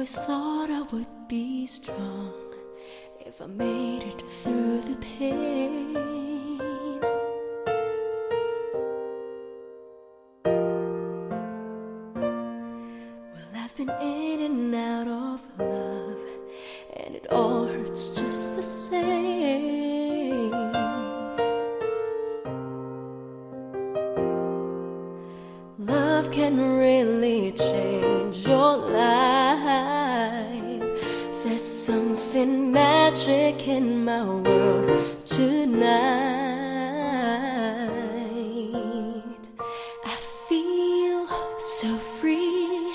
always thought I would be strong if I made it through the pain. Well, I've been in and out of love, and it all hurts just the same. Love can really change your life. There's something magic in my world tonight. I feel so free.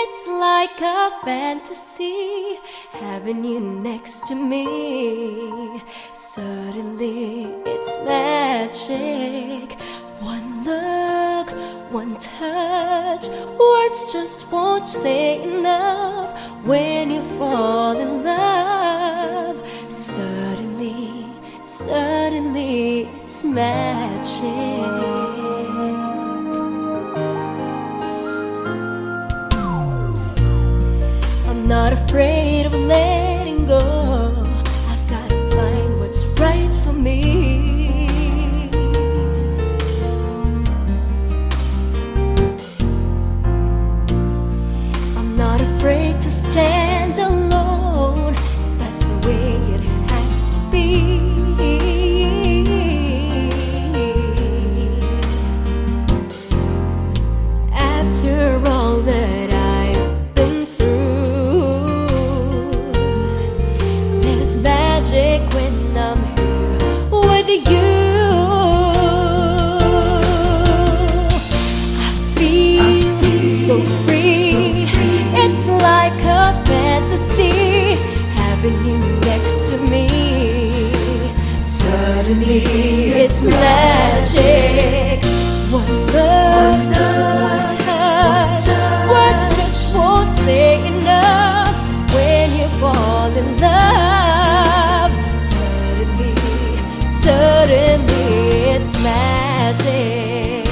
It's like a fantasy, having you next to me. Suddenly it's magic. One look, one touch, words just won't say enough. When you fall in love, suddenly it's magic. I'm not afraid of letting go. I've gotta find what's right for me. I'm not afraid to stand alone, if that's the way it has to be. After all that I've been through, there's magic when I'm here with you. I feel so free. It's like a fantasy, having you next to me. Suddenly it's magic. One look, one touch, words just won't say enough. When you fall in love, suddenly it's magic.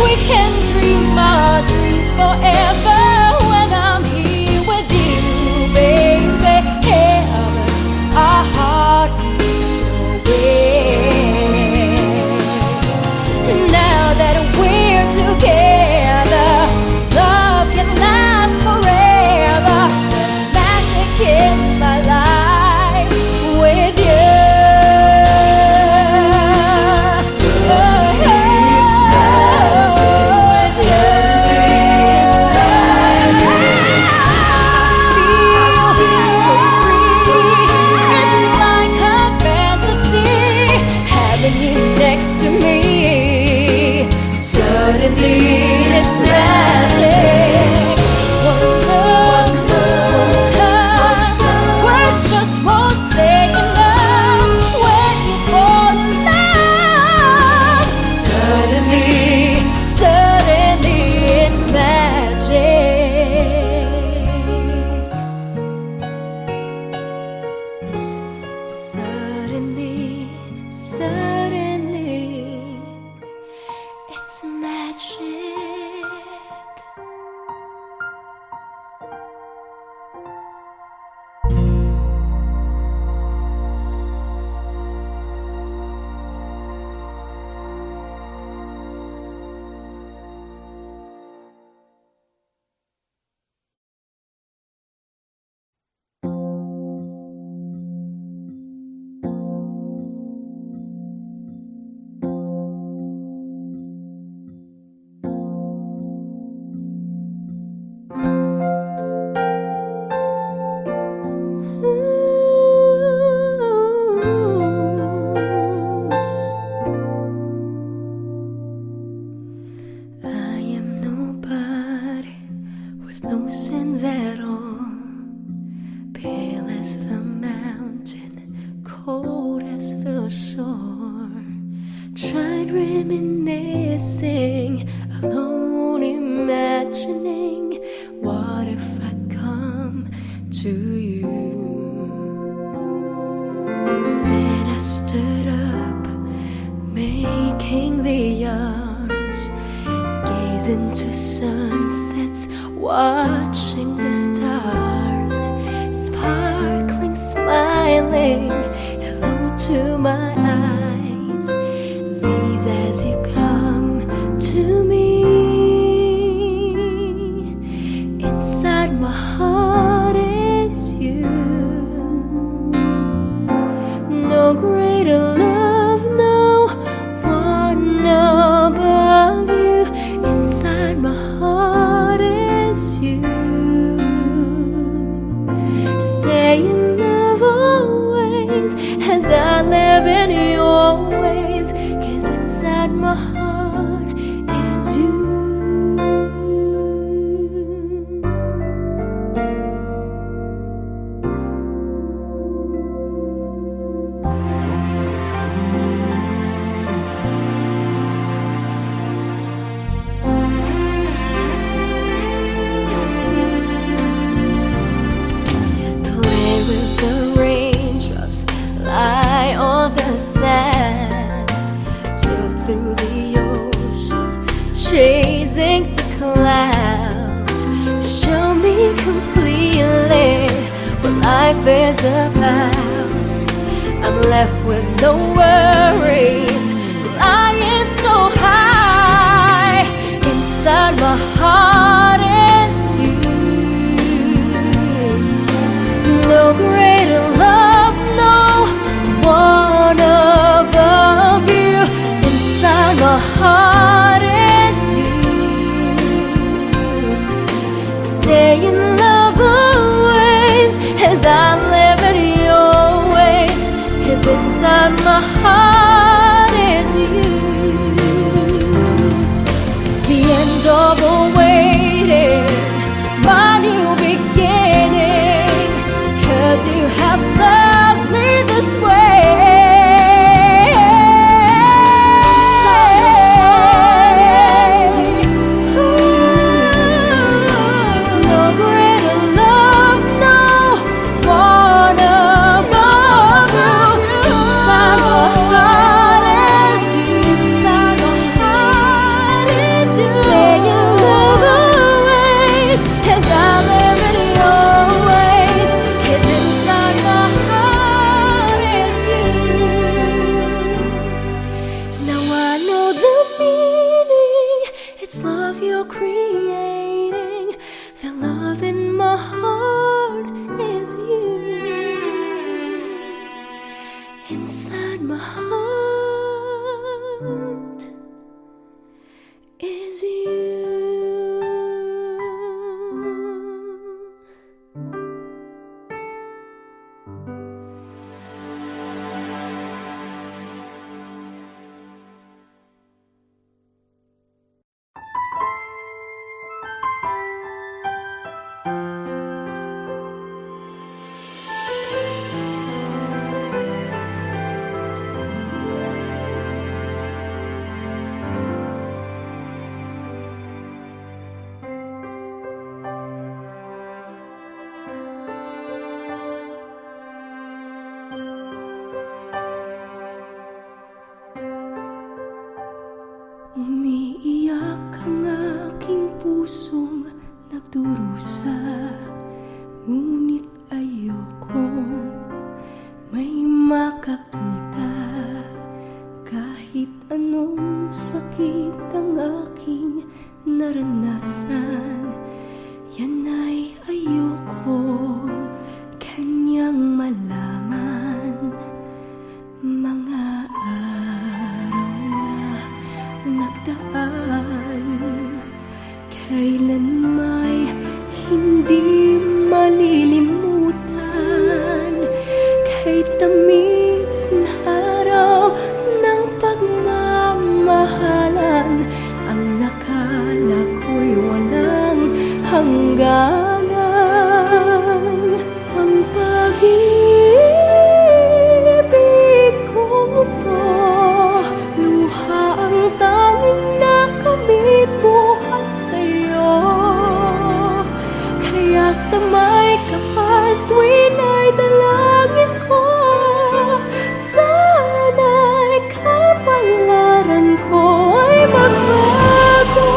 We can dream our dreams forever when I'm here with you, baby. Heavens, our heart away. Now that we're together, love can last forever. There's magic in my life with you. Next to me, suddenly it's magic. One look, one touch, words just won't say enough. When you fall in love, suddenly it's magic. Suddenly it's magic. No sins at all, pale as the mountain, cold as the shore. Tried reminiscing, alone imagining, what if I come to you? Then I stood up, making the hours, fades into sunsets, watching the stars sparkling, smiling. Hello to my eyes, these as you come to me. Inside my heart is you. No greater love, no one above you. Inside my heart is you. Stay in love always as I live in your ways, 'cause inside my heart is you. With the raindrops lie on the sand, sail through the ocean, chasing the clouds. Show me completely what life is about. I'm left with no worries, flying so high. Inside my heart is you. No greater love, no one above you. Inside my heart is you. Stay in love always as I live in your ways, 'cause inside my heart is you. The end of a waiting, my new beginning, 'cause you have loved me this way. No greater love, no one above you. Inside my heart is you. Inside my heart is you. Stay in love always as I live in your ways, 'cause inside my heart is you. Now I know the meaning, it's love you're creating. The love in my heart is you. Inside my heart is you. Umiiyak ang aking pusong nagdurusa, ngunit ayokong may makakita. Kahit anong sakit ang aking naranasan, yan ay ayokong kanyang malaman. Mga araw na nagdaan, kailan may hindi malilimutan. Kay tamis na araw ng pagmamahalan, ang nakala ko'y walang hangganan. Ang pag-ibig kong ito, luha ang tanging nakamit buhat sa'yo. Kaya sa may kapal tuwin ay dalangin ko, sana'y kapalaran ko ay magbago.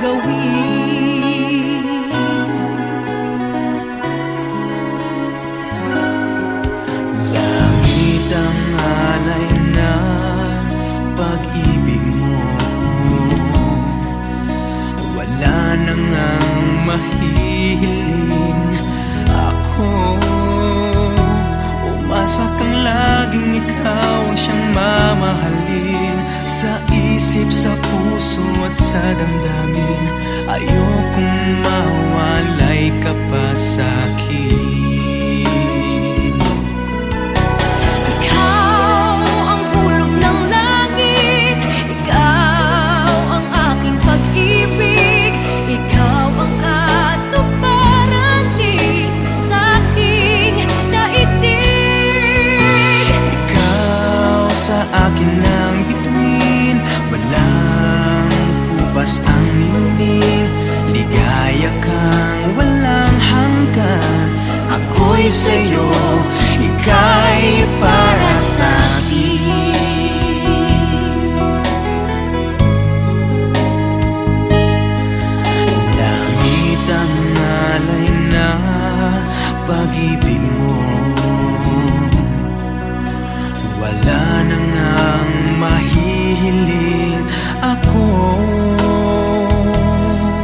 gawin. Langit ang alay na pag-ibig mo, wala na ngang mahihiling ako. Umasa kang laging ikaw ang siyang mamahalin, sa isip, sa puso at sa damdamin. Ayokong mawalay ka pa sa'kin. Akin ang bituin, walang kupas ang ningning. Ligaya kang walang hanggan. Ako'y sa'yo, ika'y para sa'kin. Langit ang alay na pag-ibig mo, wala na ngang mahihiling ako.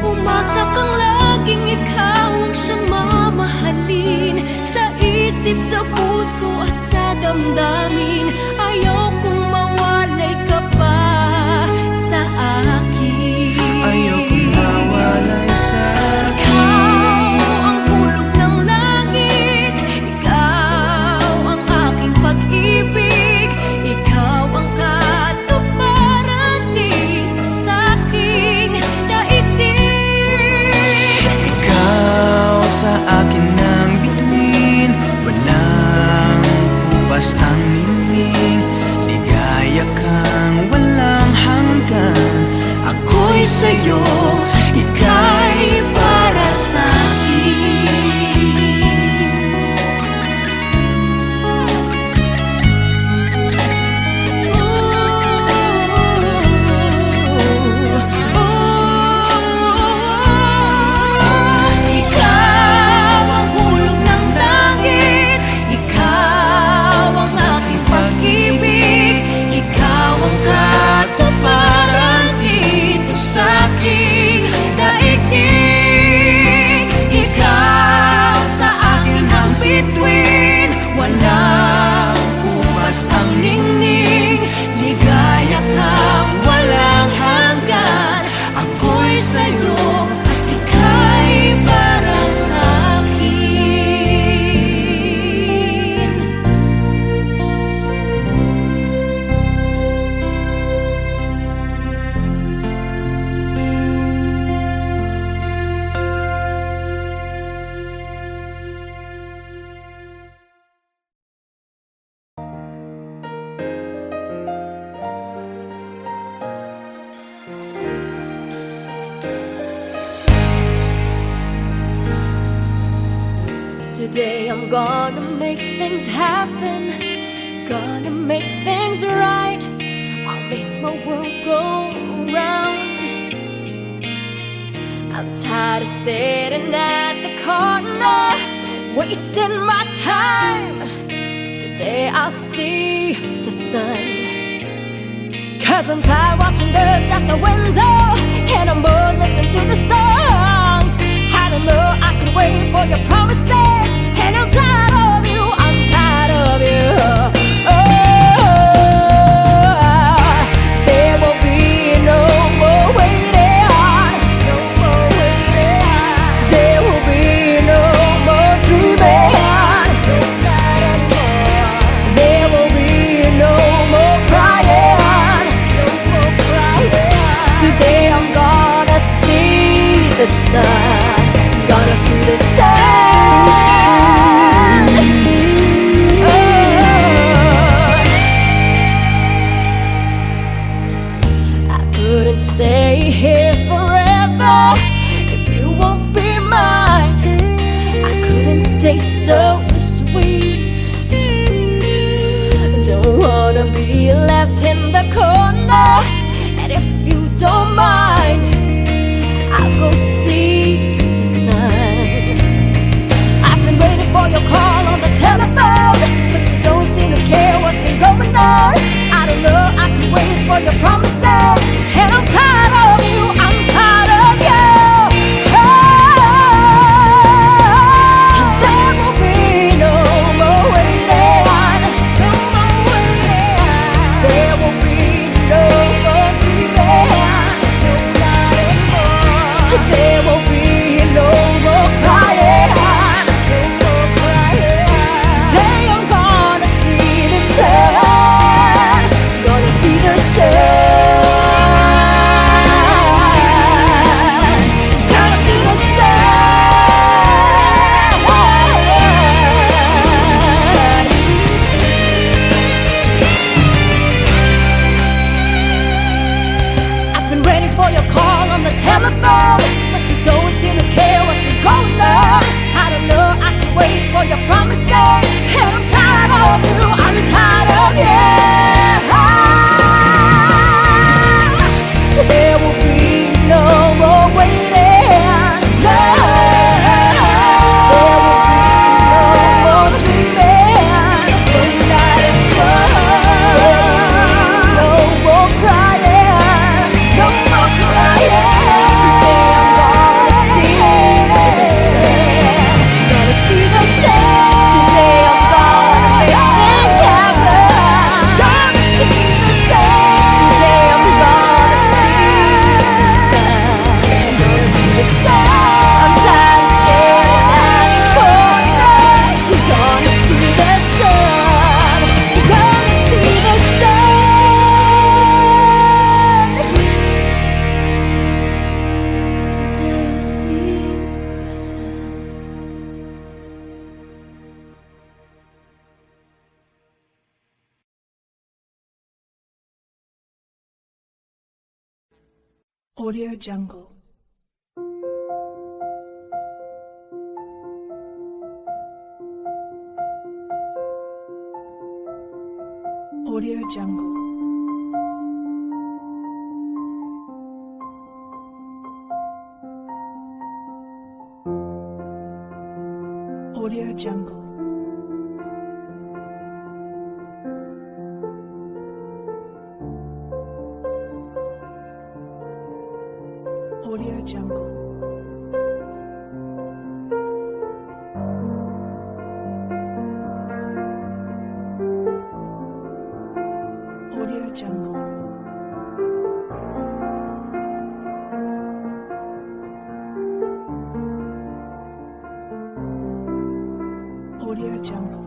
Umasa kang laging ikaw ang siyang mamahalin, sa isip, sa puso at sa damdamin. Ayokong mawalay ka pa sa akin. Ayokong mawalay sa akin. Ikaw ang hulog ng langit, ikaw ang aking pag-ibig, ikaw ang katuparan dito sa aking daigdig. Ikaw sa akin ang bituin, walang kupas ang ningning. Ligaya kang walang hanggan. Ako'y sa'yo, ika'y para sa'kin. Ikaw ang hulog ng langit, ikaw ang aking pag-ibig, ikaw ang katuparan dito sa aking daigdig. Ikaw sa akin ang bituin, walang kupas ang ningning. Ligaya kang walang hanggan. Ako'y sa'yo at ika'y para sa'kin. Today I'm gonna make things happen, gonna make things right. I'll make my world go round. I'm tired of sitting at the corner, wasting my time. Today I'll see the sun, 'cause I'm tired watching birds at the window, and I'm bored listening to the songs. I don't know I can wait for your promises, and I'm tired of you, I'm tired of you. There will be no more waiting, no more waiting. There will be no more dreaming, no night anymore. There will be no more crying, no more crying. Today I'm gonna see There will be no more crying. No more crying. Today I'm gonna see the sun. Gonna see the sun. Gonna see the sun. I've been waiting for your call on the telephone, but you don't seem to care what's been going on. I don't know, I can wait for your promises, and I'm tired of you, I'm tired of you. There will be no more waiting, no. There will be no more dreaming, no night alone. No more crying, no more crying. Today I'm gonna see the sun. Gonna see the sun. Today I'm gonna make things happen. Gonna see the sun. Today I'm gonna see the sun. Gonna see the sun. I'm tired of sitting at the corner. You're gonna see the sun. You're gonna see the sun. Today I see the sun. Audio Jungle. Audio Jungle. Audio Jungle. Audio Jungle. Audio Jungle. Audio Jungle.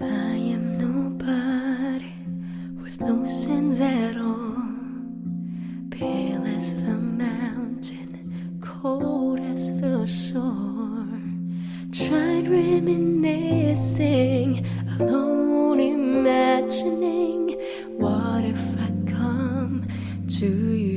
I am nobody with no sins at all, pale as the mountain, cold as the shore. Tried reminiscing, alone imagining, what if I come to you?